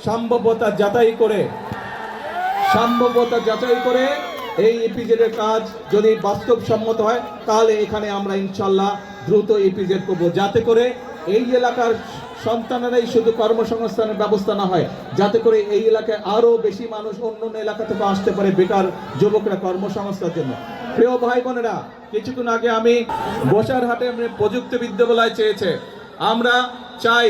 সম্ভাব্যতা যাচাই করে এই ইপিজেড এর কাজ যদি বাস্তবসম্মত হয় তাহলে এখানে আমরা ইনশাল্লাহ দ্রুত ইপিজেড করব, যাতে করে এই এলাকার সন্তানেরাই শুধু কর্মসংস্থানের ব্যবস্থা না হয়, যাতে করে এই এলাকায় আরো বেশি মানুষ অন্য এলাকা থেকে আসতে পারে বেকার যুবকরা কর্মসংস্থানের জন্য। প্রিয় ভাই বোনেরা, কিছুক্ষণ আগে আমি বসারহাটে প্রযুক্তি বিদ্যালয় চেয়েছে, আমরা চাই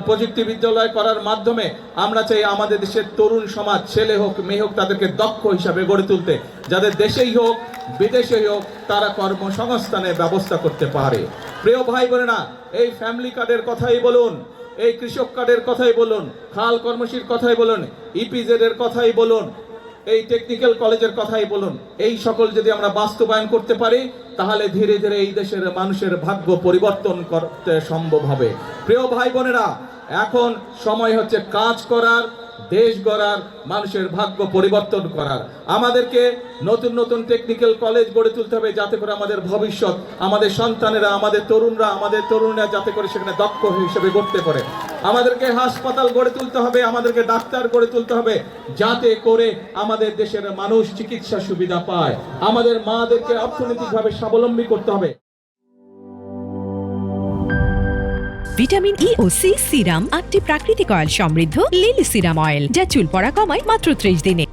প্রযুক্তি বিদ্যালয় করার মাধ্যমে আমরা চাই আমাদের দেশের তরুণ সমাজ, ছেলে হোক মেয়ে হোক, তাদেরকে দক্ষ হিসাবে গড়ে তুলতে, যাদের দেশেই হোক বিদেশেই হোক তারা কর্মসংস্থানের ব্যবস্থা করতে পারে। প্রিয় ভাই বোনেরা, এই ফ্যামিলি কার্ডের কথাই বলুন, এই কৃষক কার্ডের কথাই বলুন, খাল কর্মসূচির কথাই বলুন, ইপিজেড এর কথাই বলুন, এই টেকনিক্যাল কলেজের কথাই বলুন, এই সকল যদি আমরা বাস্তবায়ন করতে পারি তাহলে ধীরে ধীরে এই দেশের মানুষের ভাগ্য পরিবর্তন করতে সম্ভব হবে। প্রিয় ভাই বোনেরা, এখন সময় হচ্ছে কাজ করার, দেশ গড়ার, মানুষের ভাগ্য পরিবর্তন করার। আমাদেরকে নতুন টেকনিক্যাল কলেজ গড়ে তুলতে হবে, যাতে করে আমাদের ভবিষ্যৎ, আমাদের সন্তানেরা, আমাদের তরুণরা যাতে করে সেখানে দক্ষ হিসেবে গড়তে পারে। আমাদেরকে হাসপাতাল গড়ে তুলতে হবে, আমাদেরকে ডাক্তার গড়ে তুলতে হবে, যাতে করে আমাদের দেশের মানুষ চিকিৎসা সুবিধা পায়। আমাদের মাদেরকে অর্থনৈতিকভাবে স্বাবলম্বী করতে হবে। ভিটামিন ই ও সি সিরাম 8টি প্রাকৃতিক অয়েল সমৃদ্ধ লিলি সিরাম অয়েল, যা চুল পড়া কমায় মাত্র 30 দিনে।